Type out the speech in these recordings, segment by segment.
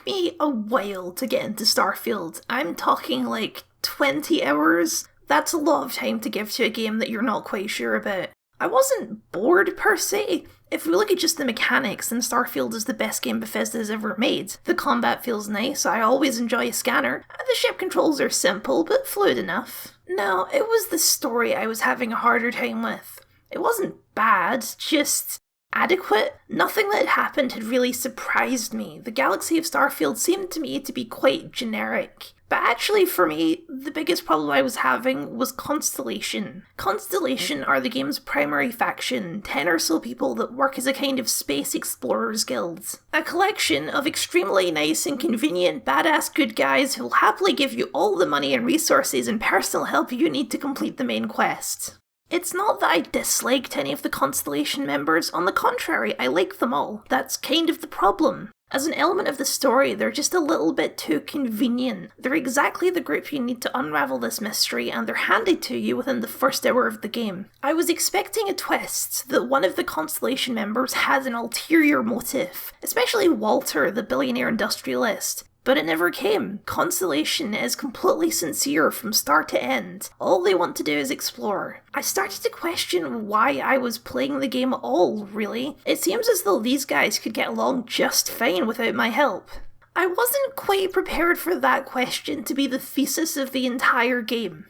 took me a while to get into Starfield. I'm talking like 20 hours. That's a lot of time to give to a game that you're not quite sure about. I wasn't bored per se. If we look at just the mechanics, then Starfield is the best game Bethesda has ever made. The combat feels nice, I always enjoy a scanner, and the ship controls are simple but fluid enough. No, it was the story I was having a harder time with. It wasn't bad, just adequate. Nothing that had happened had really surprised me. The galaxy of Starfield seemed to me to be quite generic. But actually, for me, the biggest problem I was having was Constellation. Constellation are the game's primary faction, 10 or so people that work as a kind of space explorers guild. A collection of extremely nice and convenient badass good guys who'll happily give you all the money and resources and personal help you need to complete the main quest. It's not that I disliked any of the Constellation members, on the contrary, I like them all. That's kind of the problem. As an element of the story, they're just a little bit too convenient. They're exactly the group you need to unravel this mystery, and they're handed to you within the first hour of the game. I was expecting a twist, that one of the Constellation members had an ulterior motive, especially Walter, the billionaire industrialist. But it never came. Constellation is completely sincere from start to end. All they want to do is explore. I started to question why I was playing the game at all, really. It seems as though these guys could get along just fine without my help. I wasn't quite prepared for that question to be the thesis of the entire game.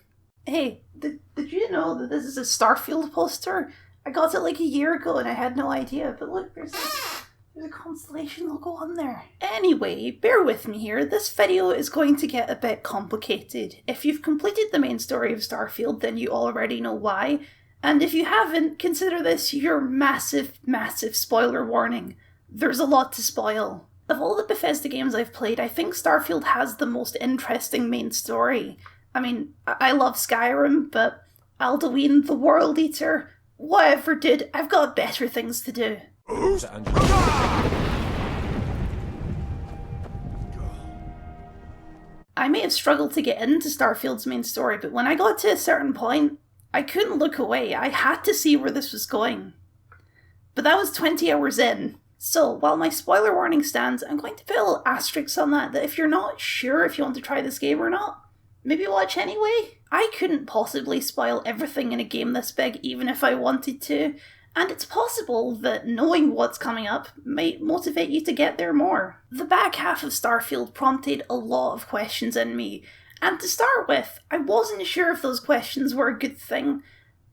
Hey, did you know that this is a Starfield poster? I got it like a year ago and I had no idea, but look, there's a Constellation logo on there. Anyway, bear with me here, this video is going to get a bit complicated. If you've completed the main story of Starfield, then you already know why. And if you haven't, consider this your massive, massive spoiler warning. There's a lot to spoil. Of all the Bethesda games I've played, I think Starfield has the most interesting main story. I mean, I love Skyrim, but Alduin, the World Eater, whatever dude, I've got better things to do. I may have struggled to get into Starfield's main story, but when I got to a certain point, I couldn't look away. I had to see where this was going. But that was 20 hours in. So, while my spoiler warning stands, I'm going to put a little asterisk on that if you're not sure if you want to try this game or not, maybe watch anyway. I couldn't possibly spoil everything in a game this big, even if I wanted to. And it's possible that knowing what's coming up might motivate you to get there more. The back half of Starfield prompted a lot of questions in me, and to start with, I wasn't sure if those questions were a good thing,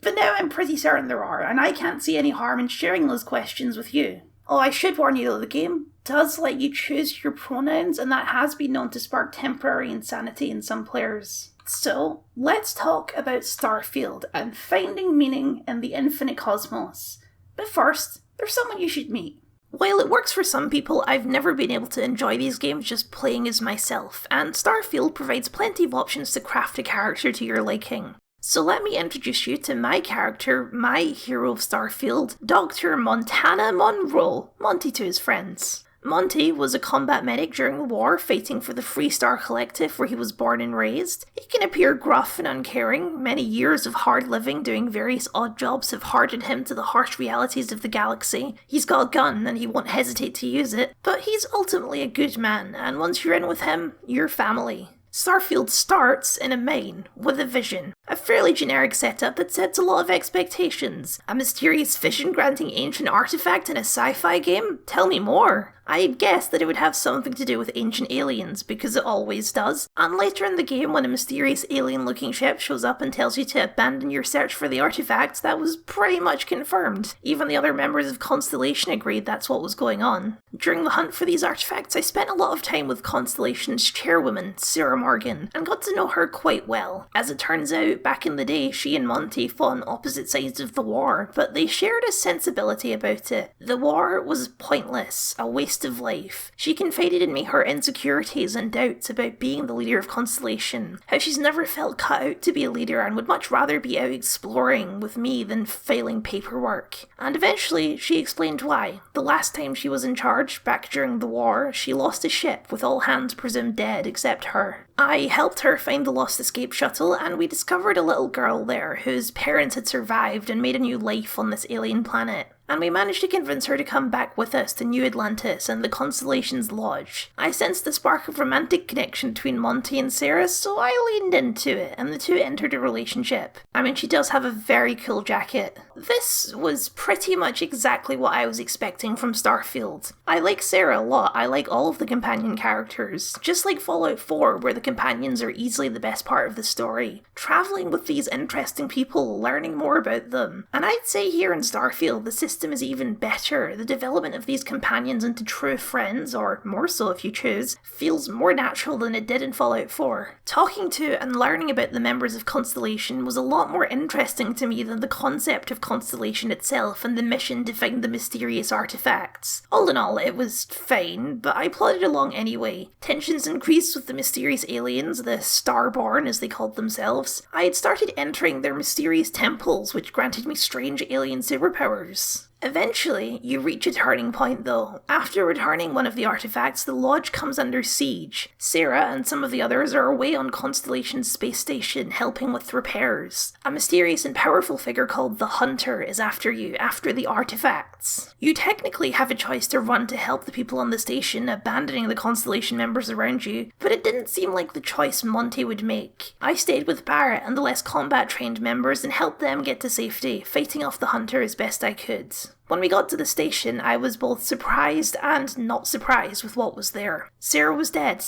but now I'm pretty certain there are, and I can't see any harm in sharing those questions with you. Oh, I should warn you though, the game does let you choose your pronouns, and that has been known to spark temporary insanity in some players. So, let's talk about Starfield and finding meaning in the infinite cosmos. But first, there's someone you should meet. While it works for some people, I've never been able to enjoy these games just playing as myself, and Starfield provides plenty of options to craft a character to your liking. So let me introduce you to my character, my hero of Starfield, Dr. Montana Monroe, Monty to his friends. Monty was a combat medic during the war, fighting for the Free Star Collective where he was born and raised. He can appear gruff and uncaring. Many years of hard living doing various odd jobs have hardened him to the harsh realities of the galaxy. He's got a gun and he won't hesitate to use it, but he's ultimately a good man, and once you're in with him, you're family. Starfield starts in a mine, with a vision. A fairly generic setup that sets a lot of expectations. A mysterious vision-granting ancient artifact in a sci-fi game? Tell me more. I'd guess that it would have something to do with ancient aliens, because it always does. And later in the game, when a mysterious alien-looking ship shows up and tells you to abandon your search for the artifact, that was pretty much confirmed. Even the other members of Constellation agreed that's what was going on. During the hunt for these artifacts, I spent a lot of time with Constellation's chairwoman, Sarah Morgan, and got to know her quite well. As it turns out, back in the day, she and Monty fought on opposite sides of the war, but they shared a sensibility about it. The war was pointless, a waste of life. She confided in me her insecurities and doubts about being the leader of Constellation, how she's never felt cut out to be a leader and would much rather be out exploring with me than filing paperwork. And eventually, she explained why. The last time she was in charge, back during the war, she lost a ship with all hands presumed dead except her. I helped her find the lost escape shuttle, and we discovered a little girl there whose parents had survived and made a new life on this alien planet. and we managed to convince her to come back with us to New Atlantis and the Constellation's Lodge. I sensed the spark of romantic connection between Monty and Sarah, so I leaned into it, and the two entered a relationship. I mean, she does have a very cool jacket. This was pretty much exactly what I was expecting from Starfield. I like Sarah a lot, I like all of the companion characters, just like Fallout 4, where the companions are easily the best part of the story. Travelling with these interesting people, learning more about them. And I'd say here in Starfield, the system is even better. The development of these companions into true friends, or more so if you choose, feels more natural than it did in Fallout 4. Talking to and learning about the members of Constellation was a lot more interesting to me than the concept of Constellation itself and the mission to find the mysterious artifacts. All in all, it was fine, but I plodded along anyway. Tensions increased with the mysterious aliens, the Starborn as they called themselves. I had started entering their mysterious temples, which granted me strange alien superpowers. Eventually, you reach a turning point though. After returning one of the artifacts, the lodge comes under siege. Sarah and some of the others are away on Constellation's space station, helping with repairs. A mysterious and powerful figure called the Hunter is after you, after the artifacts. You technically have a choice to run to help the people on the station, abandoning the Constellation members around you, but it didn't seem like the choice Monty would make. I stayed with Barrett and the less combat-trained members and helped them get to safety, fighting off the Hunter as best I could. When we got to the station, I was both surprised and not surprised with what was there. Sarah was dead.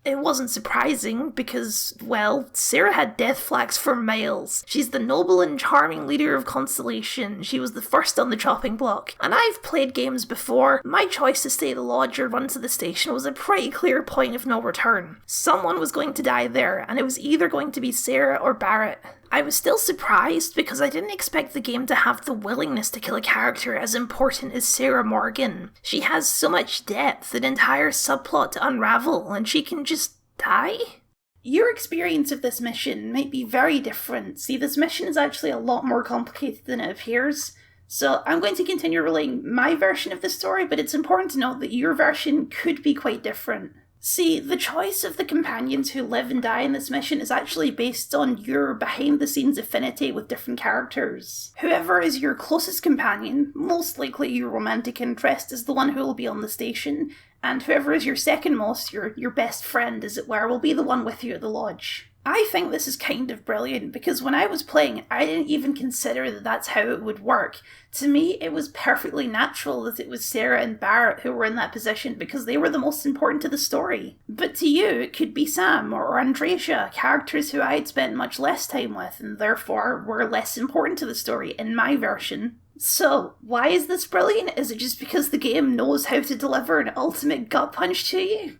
It wasn't surprising because, well, Sarah had death flags for miles. She's the noble and charming leader of Constellation. She was the first on the chopping block. And I've played games before. My choice to stay at the lodge or run to the station was a pretty clear point of no return. Someone was going to die there, and it was either going to be Sarah or Barrett. I was still surprised because I didn't expect the game to have the willingness to kill a character as important as Sarah Morgan. She has so much depth, an entire subplot to unravel, and she can just die? Your experience of this mission might be very different. See, this mission is actually a lot more complicated than it appears. So I'm going to continue relaying my version of the story, but it's important to note that your version could be quite different. See, the choice of the companions who live and die in this mission is actually based on your behind-the-scenes affinity with different characters. Whoever is your closest companion, most likely your romantic interest, is the one who will be on the station, and whoever is your second most, your best friend, as it were, will be the one with you at the lodge. I think this is kind of brilliant because when I was playing, I didn't even consider that that's how it would work. To me, it was perfectly natural that it was Sarah and Barrett who were in that position because they were the most important to the story. But to you, it could be Sam or Andresia, characters who I'd spent much less time with and therefore were less important to the story in my version. So, why is this brilliant? Is it just because the game knows how to deliver an ultimate gut punch to you?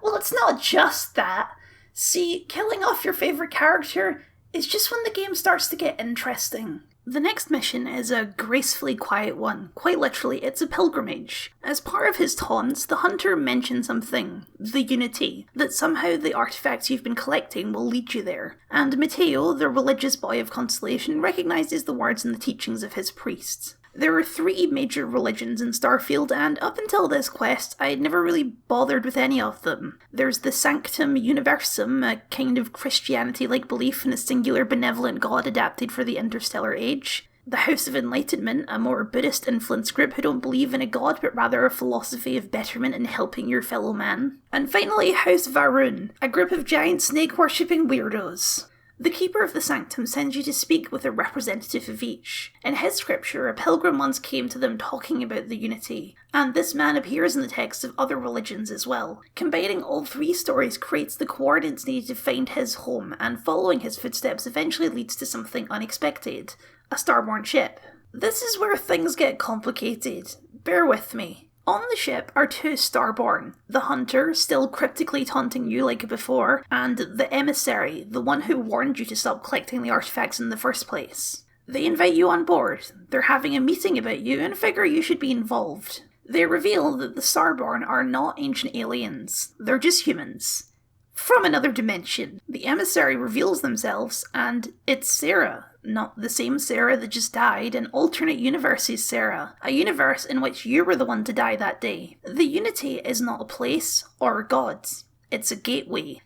Well, it's not just that. See, killing off your favourite character is just when the game starts to get interesting. The next mission is a gracefully quiet one. Quite literally, it's a pilgrimage. As part of his taunts, the Hunter mentions something, the Unity, that somehow the artifacts you've been collecting will lead you there. And Mateo, the religious boy of Constellation, recognises the words and the teachings of his priests. There are 3 major religions in Starfield, and up until this quest, I had never really bothered with any of them. There's the Sanctum Universum, a kind of Christianity-like belief in a singular benevolent god adapted for the interstellar age. The House of Enlightenment, a more Buddhist-influenced group who don't believe in a god, but rather a philosophy of betterment and helping your fellow man. And finally, House Varun, a group of giant snake-worshipping weirdos. The Keeper of the Sanctum sends you to speak with a representative of each. In his scripture, a pilgrim once came to them talking about the Unity, and this man appears in the texts of other religions as well. Combining all 3 stories creates the coordinates needed to find his home, and following his footsteps eventually leads to something unexpected, a starborn ship. This is where things get complicated. Bear with me. On the ship are 2 Starborn, the Hunter, still cryptically taunting you like before, and the Emissary, the one who warned you to stop collecting the artifacts in the first place. They invite you on board. They're having a meeting about you and figure you should be involved. They reveal that the Starborn are not ancient aliens, they're just humans. From another dimension. The Emissary reveals themselves, and it's Sarah. Not the same Sarah that just died, an alternate universe's Sarah. A universe in which you were the one to die that day. The Unity is not a place or a god. It's a gateway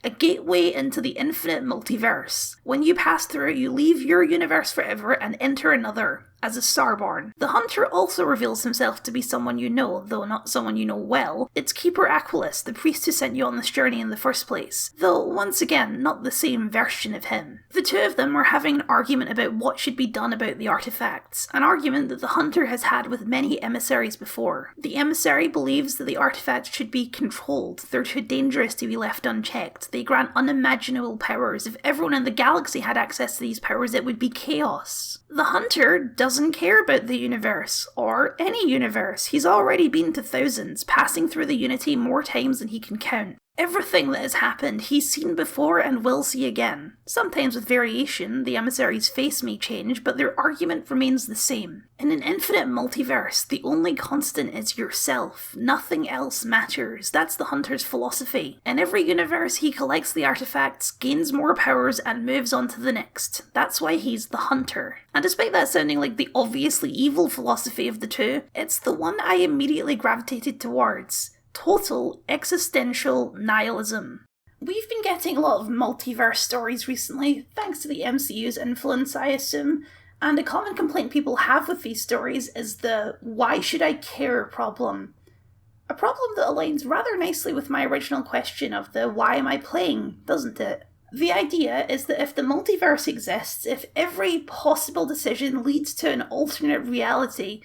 into the infinite multiverse. When you pass through it, you leave your universe forever and enter another. as a Starborn. The Hunter also reveals himself to be someone you know, though not someone you know well. It's Keeper Aquilus, the priest who sent you on this journey in the first place, though once again, not the same version of him. The two of them are having an argument about what should be done about the artifacts, an argument that the Hunter has had with many emissaries before. The emissary believes that the artifacts should be controlled. They're too dangerous to be left unchecked. They grant unimaginable powers. If everyone in the galaxy had access to these powers, it would be chaos. The Hunter doesn't care about the universe, or any universe. He's already been to thousands, passing through the Unity more times than he can count. Everything that has happened, he's seen before and will see again. Sometimes with variation, the emissary's face may change, but their argument remains the same. In an infinite multiverse, the only constant is yourself. Nothing else matters. That's the Hunter's philosophy. In every universe, he collects the artifacts, gains more powers, and moves on to the next. That's why he's the Hunter. And despite that sounding like the obviously evil philosophy of the two, it's the one I immediately gravitated towards. Total existential nihilism. We've been getting a lot of multiverse stories recently, thanks to the MCU's influence, I assume, and a common complaint people have with these stories is the why should I care problem. A problem that aligns rather nicely with my original question of the why am I playing, doesn't it? The idea is that if the multiverse exists, if every possible decision leads to an alternate reality,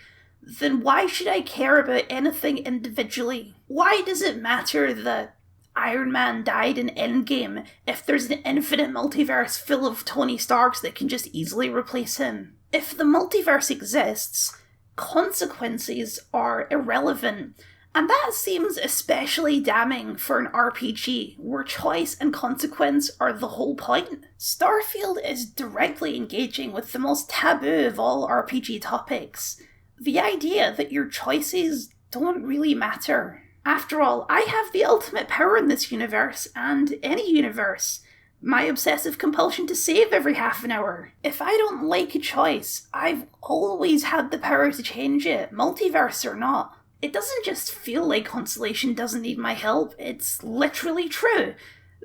then why should I care about anything individually? Why does it matter that Iron Man died in Endgame if there's an infinite multiverse full of Tony Starks that can just easily replace him? If the multiverse exists, consequences are irrelevant, and that seems especially damning for an RPG, where choice and consequence are the whole point. Starfield is directly engaging with the most taboo of all RPG topics. The idea that your choices don't really matter. After all, I have the ultimate power in this universe, and any universe. My obsessive compulsion to save every half an hour. If I don't like a choice, I've always had the power to change it, multiverse or not. It doesn't just feel like Constellation doesn't need my help, it's literally true.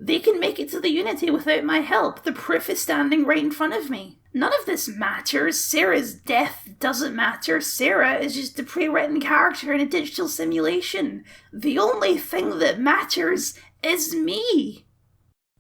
They can make it to the Unity without my help. The proof is standing right in front of me. None of this matters. Sarah's death doesn't matter. Sarah is just a pre-written character in a digital simulation. The only thing that matters is me.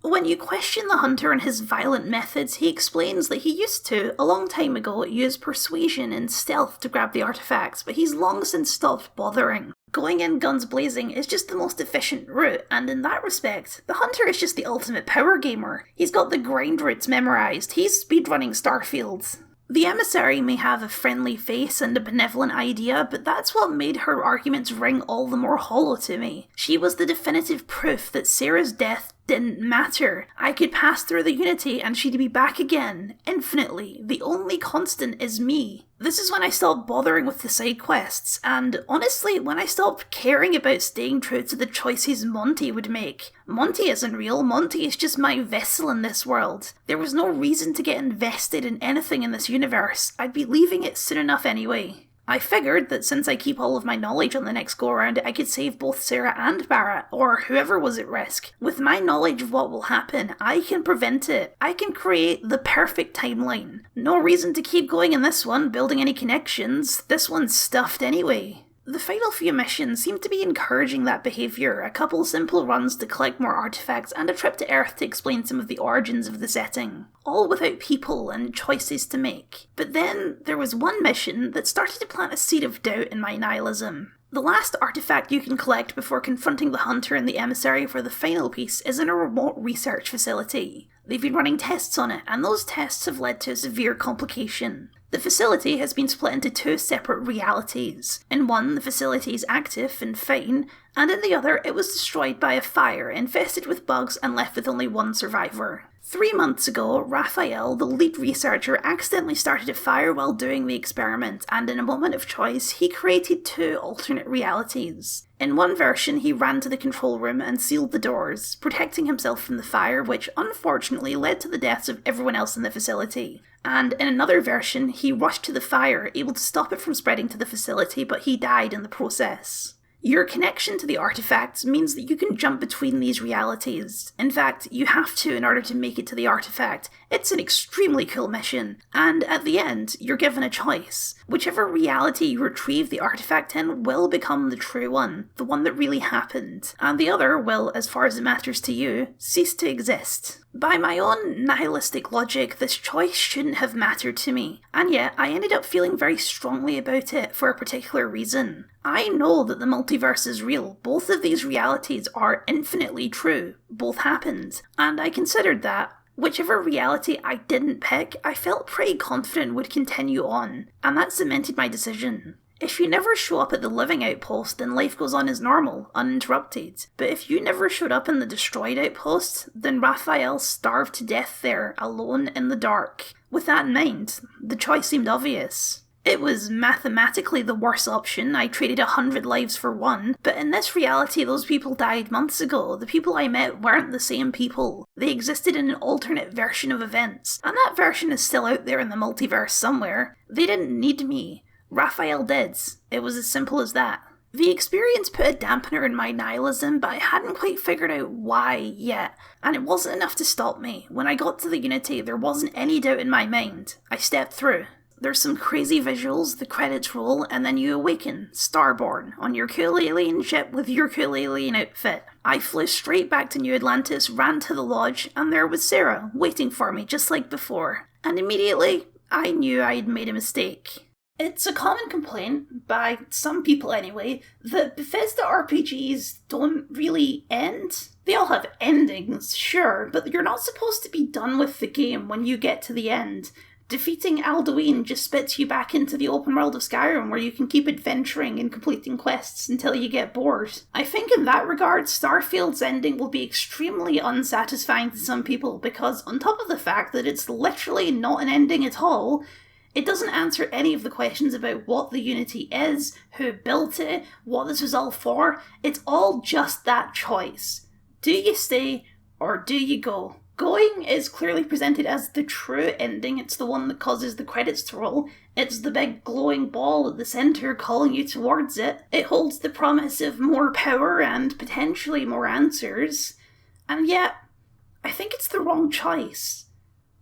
When you question the Hunter and his violent methods, he explains that he used to, a long time ago, use persuasion and stealth to grab the artifacts, but he's long since stopped bothering. Going in guns blazing is just the most efficient route, and in that respect, the Hunter is just the ultimate power gamer. He's got the grind routes memorised, he's speedrunning Starfield. The emissary may have a friendly face and a benevolent idea, but that's what made her arguments ring all the more hollow to me. She was the definitive proof that Sarah's death didn't matter. I could pass through the Unity and she'd be back again, infinitely. The only constant is me. This is when I stopped bothering with the side quests, and honestly, when I stopped caring about staying true to the choices Monty would make. Monty isn't real, Monty is just my vessel in this world. There was no reason to get invested in anything in this universe. I'd be leaving it soon enough anyway. I figured that since I keep all of my knowledge on the next go-around, I could save both Sarah and Barrett, or whoever was at risk. With my knowledge of what will happen, I can prevent it. I can create the perfect timeline. No reason to keep going in this one, building any connections. This one's stuffed anyway. The final few missions seem to be encouraging that behaviour, a couple simple runs to collect more artifacts and a trip to Earth to explain some of the origins of the setting. All without people and choices to make. But then there was one mission that started to plant a seed of doubt in my nihilism. The last artifact you can collect before confronting the Hunter and the emissary for the final piece is in a remote research facility. They've been running tests on it, and those tests have led to a severe complication. The facility has been split into two separate realities. In one, the facility is active and fine, and in the other, it was destroyed by a fire, infested with bugs and left with only one survivor. 3 months ago, Raphael, the lead researcher, accidentally started a fire while doing the experiment, and in a moment of choice, he created two alternate realities. In one version, he ran to the control room and sealed the doors, protecting himself from the fire, which unfortunately led to the deaths of everyone else in the facility. And in another version, he rushed to the fire, able to stop it from spreading to the facility, but he died in the process. Your connection to the artifacts means that you can jump between these realities. In fact, you have to in order to make it to the artifact. It's an extremely cool mission, and at the end, you're given a choice. Whichever reality you retrieve the artifact in will become the true one, the one that really happened, and the other will, as far as it matters to you, cease to exist. By my own nihilistic logic, this choice shouldn't have mattered to me, and yet I ended up feeling very strongly about it for a particular reason. I know that the multiverse is real. Both of these realities are infinitely true. Both happened. And I considered that whichever reality I didn't pick, I felt pretty confident would continue on, and that cemented my decision. If you never show up at the living outpost, then life goes on as normal, uninterrupted. But if you never showed up in the destroyed outpost, then Raphael starved to death there, alone in the dark. With that in mind, the choice seemed obvious. It was mathematically the worst option. I traded 100 lives for one, but in this reality those people died months ago. The people I met weren't the same people. They existed in an alternate version of events, and that version is still out there in the multiverse somewhere. They didn't need me. Raphael did. It was as simple as that. The experience put a dampener in my nihilism, but I hadn't quite figured out why yet, and it wasn't enough to stop me. When I got to the Unity, there wasn't any doubt in my mind. I stepped through. There's some crazy visuals, the credits roll, and then you awaken, Starborn, on your cool alien ship with your cool alien outfit. I flew straight back to New Atlantis, ran to the lodge, and there was Sarah, waiting for me just like before. And immediately, I knew I'd made a mistake. It's a common complaint, by some people anyway, that Bethesda RPGs don't really end. They all have endings, sure, but you're not supposed to be done with the game when you get to the end. Defeating Alduin just spits you back into the open world of Skyrim where you can keep adventuring and completing quests until you get bored. I think in that regard, Starfield's ending will be extremely unsatisfying to some people because on top of the fact that it's literally not an ending at all, it doesn't answer any of the questions about what the Unity is, who built it, what this was all for. It's all just that choice. Do you stay or do you go? Going is clearly presented as the true ending. It's the one that causes the credits to roll. It's the big glowing ball at the centre calling you towards it. It holds the promise of more power and potentially more answers. And yet, I think it's the wrong choice.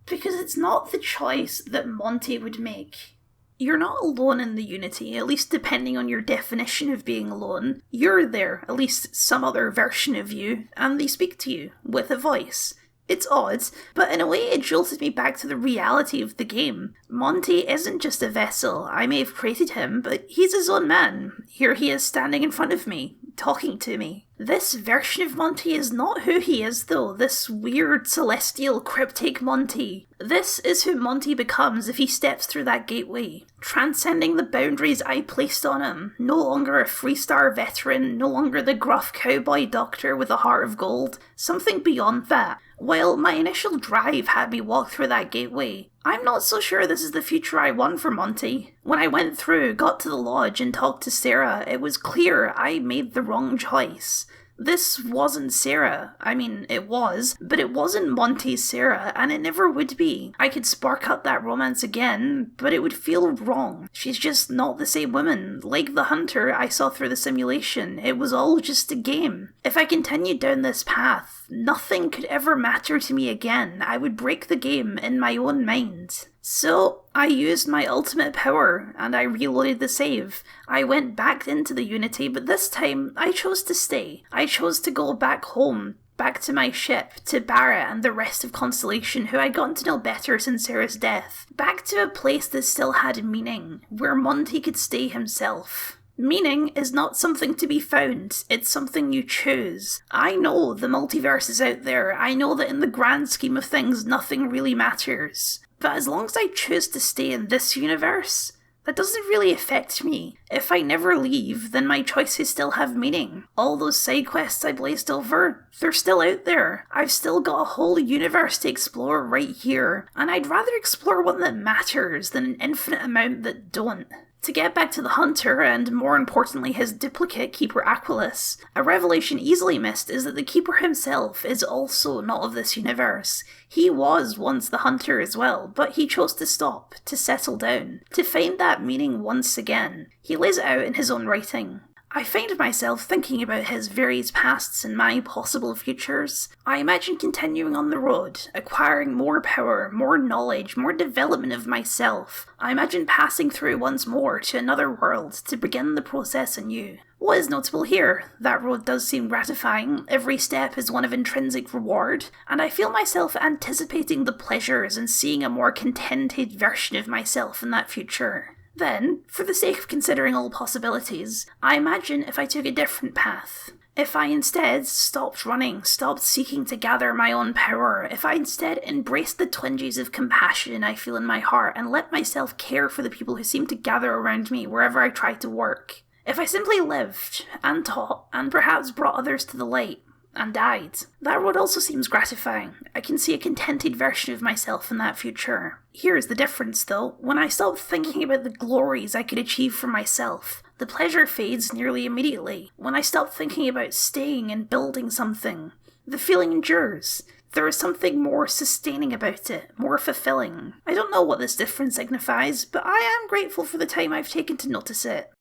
Because it's not the choice that Monty would make. You're not alone in the Unity, at least depending on your definition of being alone. You're there, at least some other version of you, and they speak to you, with a voice. It's odd, but in a way it jolted me back to the reality of the game. Monty isn't just a vessel. I may have created him, but he's his own man. Here he is standing in front of me, talking to me. This version of Monty is not who he is though, this weird celestial cryptic Monty. This is who Monty becomes if he steps through that gateway, transcending the boundaries I placed on him. No longer a Freestar veteran, no longer the gruff cowboy doctor with a heart of gold, something beyond that. While my initial drive had me walk through that gateway, I'm not so sure this is the future I want for Monty. When I went through, got to the lodge and talked to Sarah, it was clear I made the wrong choice. This wasn't Sarah. I mean, it was, but it wasn't Monty's Sarah, and it never would be. I could spark up that romance again, but it would feel wrong. She's just not the same woman. Like the hunter I saw through the simulation, it was all just a game. If I continued down this path, nothing could ever matter to me again. I would break the game in my own mind. So, I used my ultimate power, and I reloaded the save. I went back into the Unity, but this time, I chose to stay. I chose to go back home, back to my ship, to Barrett and the rest of Constellation, who I'd gotten to know better since Sarah's death. Back to a place that still had meaning, where Monty could stay himself. Meaning is not something to be found, it's something you choose. I know the multiverse is out there, I know that in the grand scheme of things nothing really matters. But as long as I choose to stay in this universe, that doesn't really affect me. If I never leave, then my choices still have meaning. All those side quests I blazed over, they're still out there. I've still got a whole universe to explore right here, and I'd rather explore one that matters than an infinite amount that don't. To get back to the Hunter, and more importantly his duplicate Keeper Aquilus, a revelation easily missed is that the Keeper himself is also not of this universe. He was once the Hunter as well, but he chose to stop, to settle down, to find that meaning once again. He lays it out in his own writing. I find myself thinking about his various pasts and my possible futures. I imagine continuing on the road, acquiring more power, more knowledge, more development of myself. I imagine passing through once more to another world to begin the process anew. What is notable here? That road does seem gratifying, every step is one of intrinsic reward, and I feel myself anticipating the pleasures and seeing a more contented version of myself in that future. Then, for the sake of considering all possibilities, I imagine if I took a different path. If I instead stopped running, stopped seeking to gather my own power, if I instead embraced the twinges of compassion I feel in my heart and let myself care for the people who seem to gather around me wherever I try to work. If I simply lived, and taught, and perhaps brought others to the light, and died, that road also seems gratifying. I can see a contented version of myself in that future. Here's the difference though, when I stop thinking about the glories I could achieve for myself, the pleasure fades nearly immediately. When I stop thinking about staying and building something, the feeling endures. There is something more sustaining about it, more fulfilling. I don't know what this difference signifies, but I am grateful for the time I've taken to notice it.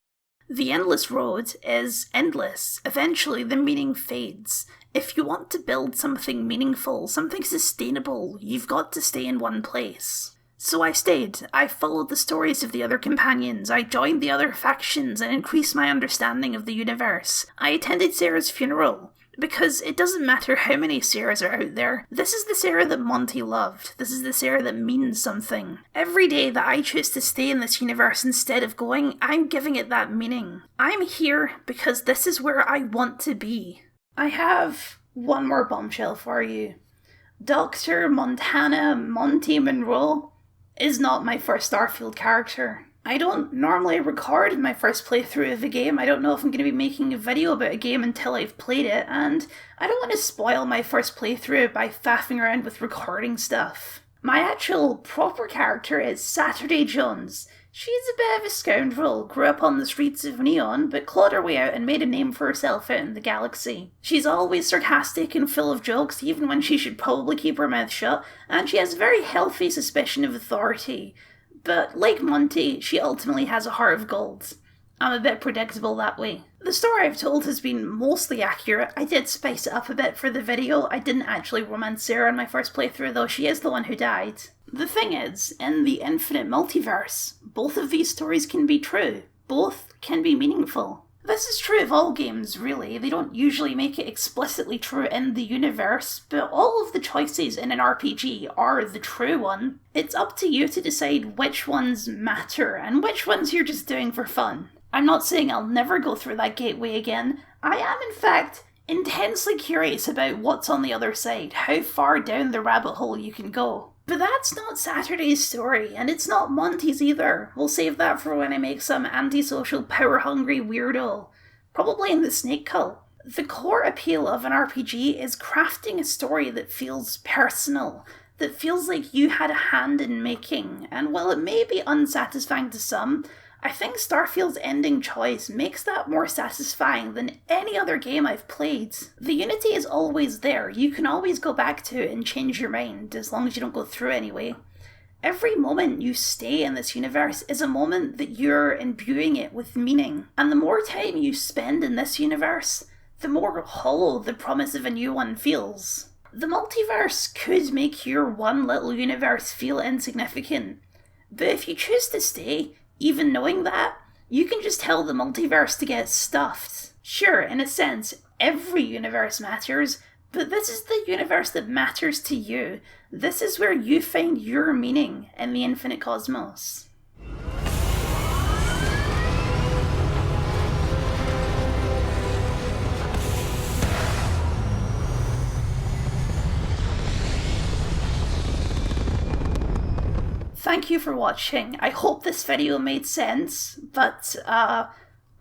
The endless road is endless. Eventually the meaning fades. If you want to build something meaningful, something sustainable, you've got to stay in one place. So I stayed. I followed the stories of the other companions. I joined the other factions and increased my understanding of the universe. I attended Sarah's funeral. Because it doesn't matter how many Sarahs are out there, this is the Sarah that Monty loved. This is the Sarah that means something. Every day that I choose to stay in this universe instead of going, I'm giving it that meaning. I'm here because this is where I want to be. I have one more bombshell for you. Dr. Montana Monty Monroe is not my first Starfield character. I don't normally record my first playthrough of a game. I don't know if I'm going to be making a video about a game until I've played it, and I don't want to spoil my first playthrough by faffing around with recording stuff. My actual proper character is Saturday Jones. She's a bit of a scoundrel, grew up on the streets of Neon, but clawed her way out and made a name for herself out in the galaxy. She's always sarcastic and full of jokes, even when she should probably keep her mouth shut, and she has a very healthy suspicion of authority. But like Monty, she ultimately has a heart of gold. I'm a bit predictable that way. The story I've told has been mostly accurate. I did spice it up a bit for the video. I didn't actually romance Sarah in my first playthrough, though she is the one who died. The thing is, in the infinite multiverse, both of these stories can be true. Both can be meaningful. This is true of all games, really. They don't usually make it explicitly true in the universe, but all of the choices in an RPG are the true one. It's up to you to decide which ones matter and which ones you're just doing for fun. I'm not saying I'll never go through that gateway again. I am, in fact, intensely curious about what's on the other side, how far down the rabbit hole you can go. But that's not Saturday's story, and it's not Monty's either. We'll save that for when I make some antisocial, power-hungry weirdo. Probably in the Snake Cult. The core appeal of an RPG is crafting a story that feels personal, that feels like you had a hand in making, and while it may be unsatisfying to some, I think Starfield's ending choice makes that more satisfying than any other game I've played. The unity is always there. You can always go back to it and change your mind, as long as you don't go through anyway. Every moment you stay in this universe is a moment that you're imbuing it with meaning. And the more time you spend in this universe, the more hollow the promise of a new one feels. The multiverse could make your one little universe feel insignificant. But if you choose to stay, even knowing that, you can just tell the multiverse to get stuffed. Sure, in a sense, every universe matters, but this is the universe that matters to you. This is where you find your meaning in the infinite cosmos. Thank you for watching. I hope this video made sense, but,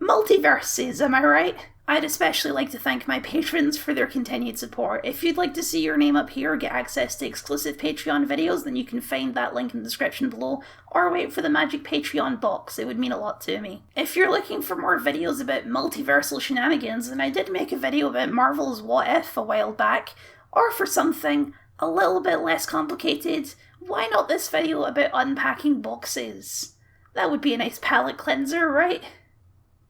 multiverses, am I right? I'd especially like to thank my patrons for their continued support. If you'd like to see your name up here or get access to exclusive Patreon videos, then you can find that link in the description below, or wait for the magic Patreon box. It would mean a lot to me. If you're looking for more videos about multiversal shenanigans, then I did make a video about Marvel's What If a while back, or for something a little bit less complicated, why not this video about unpacking boxes? That would be a nice palate cleanser, right?